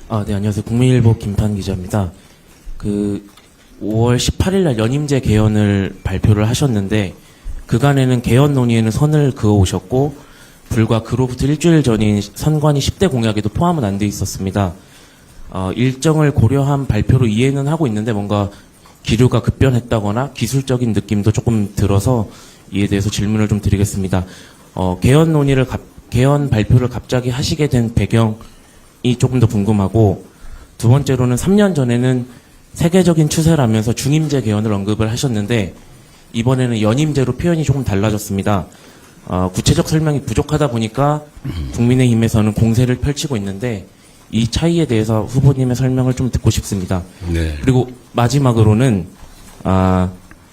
네, 안녕하세요. 국민일보 김판 기자입니다. 5월 18일 날 연임제 개헌을 발표를 하셨는데, 그간에는 개헌 논의에는 선을 그어 오셨고, 불과 그로부터 일주일 전인 선관위 10대 공약에도 포함은 안 돼 있었습니다. 일정을 고려한 발표로 이해는 하고 있는데, 뭔가 기류가 급변했다거나 기술적인 느낌도 조금 들어서 이에 대해서 질문을 좀 드리겠습니다. 개헌 발표를 갑자기 하시게 된 배경이 조금 더 궁금하고, 두 번째로는 3년 전에는 세계적인 추세라면서 중임제 개헌을 언급을 하셨는데, 이번에는 연임제로 표현이 조금 달라졌습니다. 구체적 설명이 부족하다 보니까 국민의힘에서는 공세를 펼치고 있는데, 이 차이에 대해서 후보님의 설명을 좀 듣고 싶습니다. 네. 그리고 마지막으로는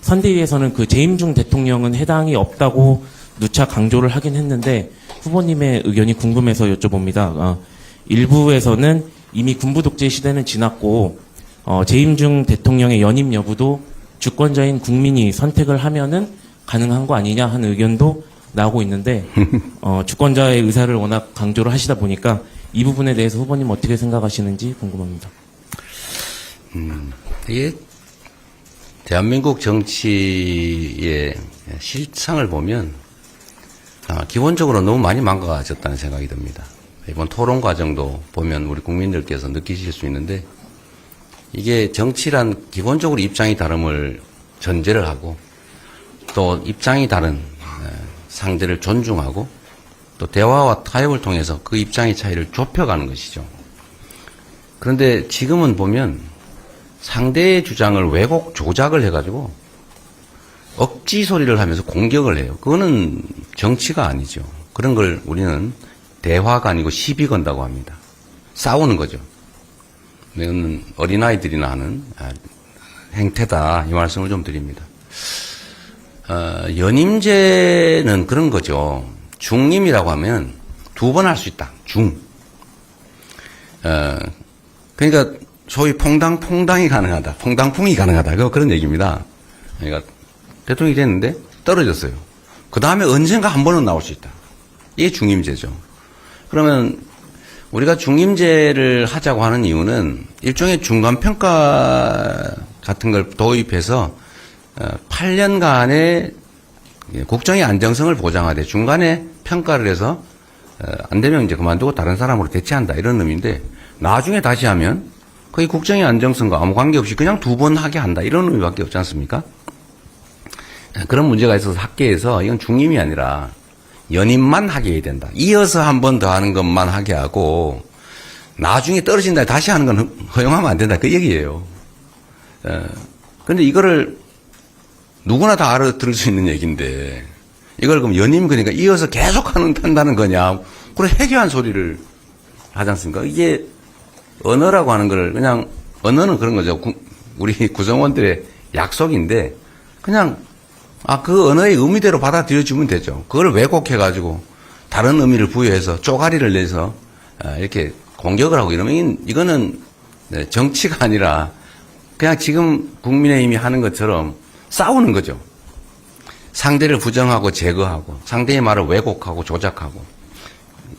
선대위에서는 재임중 대통령은 해당이 없다고 누차 강조를 하긴 했는데, 후보님의 의견이 궁금해서 여쭤봅니다. 일부에서는 이미 군부 독재 시대는 지났고, 재임중 대통령의 연임 여부도 주권자인 국민이 선택을 하면은 가능한 거 아니냐 하는 의견도 나오고 있는데, 주권자의 의사를 워낙 강조를 하시다 보니까 이 부분에 대해서 후보님 어떻게 생각하시는지 궁금합니다. 이게 대한민국 정치의 실상을 보면 기본적으로 너무 많이 망가졌다는 생각이 듭니다. 이번 토론 과정도 보면 우리 국민들께서 느끼실 수 있는데, 이게 정치란 기본적으로 입장이 다름을 전제를 하고, 또 입장이 다른 상대를 존중하고, 또 대화와 타협을 통해서 그 입장의 차이를 좁혀가는 것이죠. 그런데 지금은 보면 상대의 주장을 왜곡 조작을 해가지고 억지 소리를 하면서 공격을 해요. 그거는 정치가 아니죠. 그런 걸 우리는 대화가 아니고 시비 건다고 합니다. 싸우는 거죠. 이거는 어린아이들이나 하는 행태다, 이 말씀을 좀 드립니다. 연임제는 그런 거죠. 중임이라고 하면 2번 할 수 있다. 그러니까 소위 퐁당퐁당이 가능하다. 퐁당퐁이 가능하다. 그런 얘기입니다. 그러니까 대통령이 됐는데 떨어졌어요. 그 다음에 언젠가 한 번은 나올 수 있다. 이게 중임제죠. 그러면 우리가 중임제를 하자고 하는 이유는 일종의 중간평가 같은 걸 도입해서 8년간의 국정의 안정성을 보장하되 중간에 평가를 해서 안 되면 이제 그만두고 다른 사람으로 대체한다, 이런 의미인데, 나중에 다시 하면 거의 국정의 안정성과 아무 관계없이 그냥 2번 하게 한다, 이런 의미밖에 없지 않습니까? 그런 문제가 있어서 학계에서 이건 중임이 아니라 연임만 하게 해야 된다. 이어서 한 번 더 하는 것만 하게 하고 나중에 떨어진다 다시 하는 건 허용하면 안 된다, 그 얘기예요. 근데 이거를 누구나 다 알아들을 수 있는 얘기인데, 이걸 그럼 연임, 그러니까 이어서 계속 한다는 거냐, 그런 해괴한 소리를 하지 않습니까? 이게 언어라고 하는 걸 그냥, 언어는 그런 거죠. 우리 구성원들의 약속인데, 그냥 그 언어의 의미대로 받아들여주면 되죠. 그걸 왜곡해가지고 다른 의미를 부여해서 쪼가리를 내서 이렇게 공격을 하고 이러면 이거는 정치가 아니라 그냥 지금 국민의힘이 하는 것처럼 싸우는 거죠. 상대를 부정하고 제거하고 상대의 말을 왜곡하고 조작하고,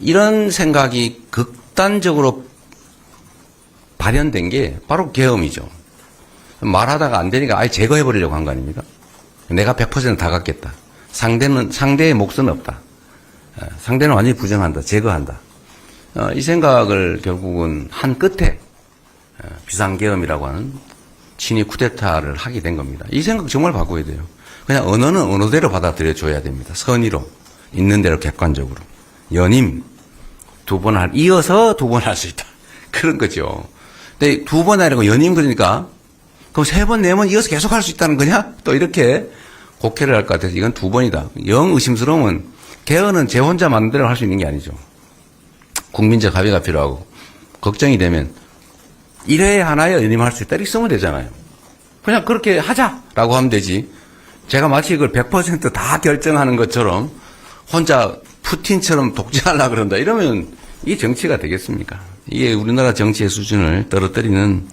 이런 생각이 극단적으로 발현된 게 바로 계엄이죠. 말하다가 안 되니까 아예 제거해버리려고 한 거 아닙니까? 내가 100% 다 갖겠다. 상대의 몫은 없다. 상대는 완전히 부정한다. 제거한다. 이 생각을 결국은 한 끝에 비상계엄이라고 하는 친위 쿠데타를 하게 된 겁니다. 이 생각 정말 바꿔야 돼요. 그냥 언어는 언어대로 받아들여줘야 됩니다. 선의로, 있는 대로 객관적으로. 연임, 이어서 2번 할 수 있다. 그런 거죠. 근데 2번 하려고 연임 그러니까, 그럼 3번, 4번 이어서 계속 할 수 있다는 거냐? 또 이렇게 곡해를 할 것 같아서 이건 2번이다. 영 의심스러우면 개헌은 제 혼자 마음대로 할 수 있는 게 아니죠. 국민적 합의가 필요하고, 걱정이 되면 1회에 하나에 연임할 수 있다, 이렇게 쓰면 되잖아요. 그냥 그렇게 하자라고 하면 되지. 제가 마치 이걸 100% 결정하는 것처럼 혼자 푸틴처럼 독재하려고 그런다, 이러면 이게 정치가 되겠습니까? 이게 우리나라 정치의 수준을 떨어뜨리는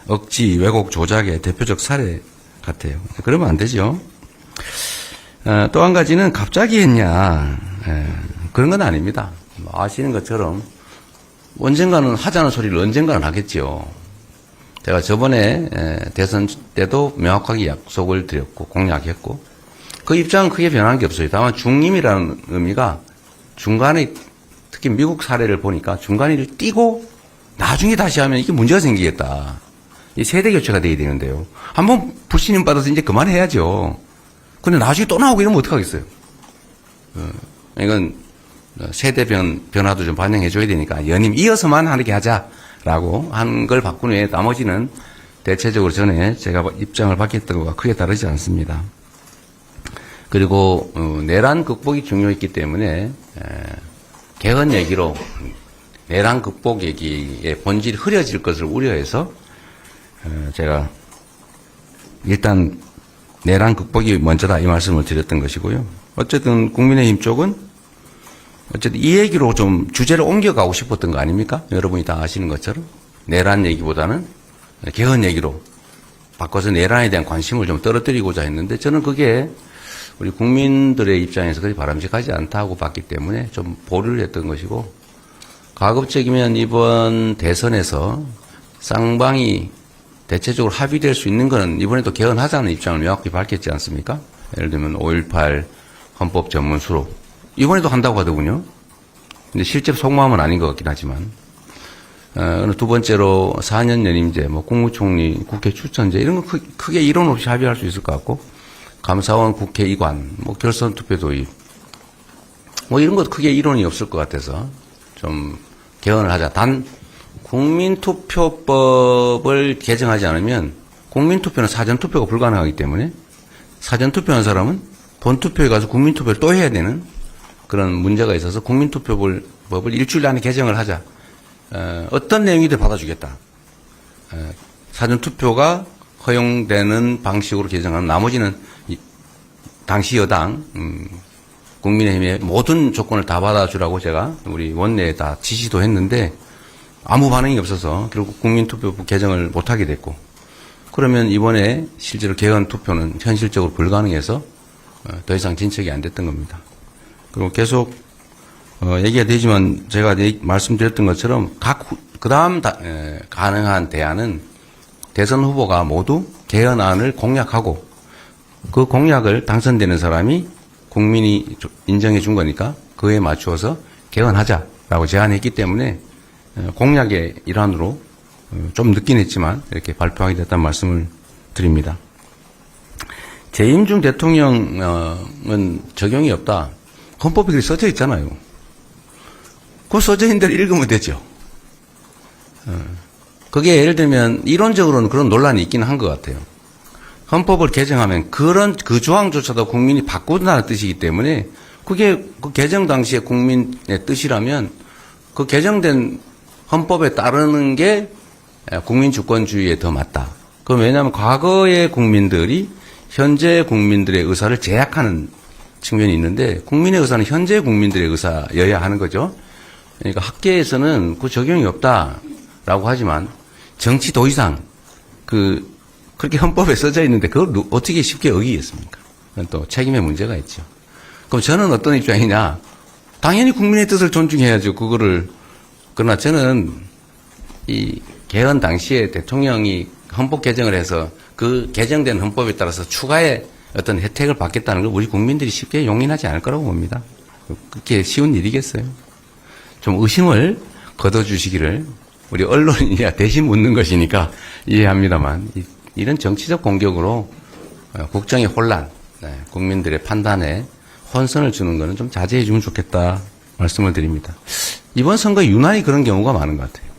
억지, 왜곡, 조작의 대표적 사례 같아요. 그러면 안 되죠. 또 한 가지는 갑자기 했냐, 그런 건 아닙니다. 아시는 것처럼 언젠가는 하자는 소리를 언젠가는 하겠죠. 제가 저번에 대선 때도 명확하게 약속을 드렸고 공약했고 그 입장은 크게 변한 게 없어요. 다만 중임이라는 의미가 중간에 특히 미국 사례를 보니까 중간에 띄고 나중에 다시 하면 이게 문제가 생기겠다. 이 세대 교체가 돼야 되는데요. 한번 불신임 받아서 이제 그만해야죠. 근데 나중에 또 나오고 이러면 어떡하겠어요. 이건 세대 변화도 좀 반영해 줘야 되니까 연임 이어서만 하게 하자라고 한 걸 바꾼 후에 나머지는 대체적으로 전에 제가 입장을 밝혔던 것과 크게 다르지 않습니다. 그리고 내란 극복이 중요했기 때문에 개헌 얘기로 내란 극복 얘기의 본질이 흐려질 것을 우려해서 제가 일단 내란 극복이 먼저다 이 말씀을 드렸던 것이고요. 어쨌든 국민의힘 쪽은 어쨌든 이 얘기로 좀 주제를 옮겨가고 싶었던 거 아닙니까? 여러분이 다 아시는 것처럼 내란 얘기보다는 개헌 얘기로 바꿔서 내란에 대한 관심을 좀 떨어뜨리고자 했는데 저는 그게 우리 국민들의 입장에서 그리 바람직하지 않다고 봤기 때문에 좀 보류를 했던 것이고 가급적이면 이번 대선에서 쌍방이 대체적으로 합의될 수 있는 것은 이번에도 개헌하자는 입장을 명확히 밝혔지 않습니까? 예를 들면 5.18 헌법 전문 수록 이번에도 한다고 하더군요. 근데 실제 속마음은 아닌 것 같긴 하지만 두 번째로 4년 연임제, 뭐 국무총리, 국회 추천제 이런 거 크게 이론 없이 합의할 수 있을 것 같고 감사원 국회 이관, 뭐 결선 투표 도입 뭐 이런 것 크게 이론이 없을 것 같아서 좀 개헌을 하자. 단 국민투표법을 개정하지 않으면 국민투표는 사전투표가 불가능하기 때문에 사전투표한 사람은 본투표에 가서 국민투표를 또 해야 되는 그런 문제가 있어서 국민투표법을 일주일 안에 개정을 하자. 어떤 내용이든 받아주겠다. 사전투표가 허용되는 방식으로 개정하면 나머지는 당시 여당 국민의힘의 모든 조건을 다 받아주라고 제가 우리 원내에 다 지시도 했는데 아무 반응이 없어서 결국 국민투표법 개정을 못하게 됐고 그러면 이번에 실제로 개헌 투표는 현실적으로 불가능해서 더 이상 진척이 안 됐던 겁니다. 그리고 계속 얘기가 되지만 제가 말씀드렸던 것처럼 그 다음 가능한 대안은 대선 후보가 모두 개헌안을 공약하고 그 공약을 당선되는 사람이 국민이 인정해 준 거니까 그에 맞추어서 개헌하자라고 제안했기 때문에 공약의 일환으로 좀 늦긴 했지만 이렇게 발표하게 됐다는 말씀을 드립니다. 재임 중 대통령은 적용이 없다. 헌법에 그렇게 써져 있잖아요. 그 써져 있는 대로 읽으면 되죠. 그게 예를 들면 이론적으로는 그런 논란이 있기는 한 것 같아요. 헌법을 개정하면 그 조항조차도 국민이 바꾼다는 뜻이기 때문에 그게 그 개정 당시에 국민의 뜻이라면 그 개정된 헌법에 따르는 게 국민주권주의에 더 맞다. 그럼 왜냐하면 과거의 국민들이 현재 국민들의 의사를 제약하는 측면이 있는데 국민의 의사는 현재 국민들의 의사여야 하는 거죠. 그러니까 학계에서는 그 적용이 없다라고 하지만 정치 도의상 그렇게 헌법에 써져 있는데 그걸 어떻게 쉽게 어기겠습니까? 그건 또 책임의 문제가 있죠. 그럼 저는 어떤 입장이냐? 당연히 국민의 뜻을 존중해야죠. 그러나 저는 이 개헌 당시에 대통령이 헌법 개정을 해서 그 개정된 헌법에 따라서 추가의 어떤 혜택을 받겠다는 걸 우리 국민들이 쉽게 용인하지 않을 거라고 봅니다. 그렇게 쉬운 일이겠어요? 좀 의심을 걷어주시기를 우리 언론이야 대신 묻는 것이니까 이해합니다만 이런 정치적 공격으로 국정의 혼란, 국민들의 판단에 혼선을 주는 것은 좀 자제해 주면 좋겠다 말씀을 드립니다. 이번 선거 유난히 그런 경우가 많은 것 같아요.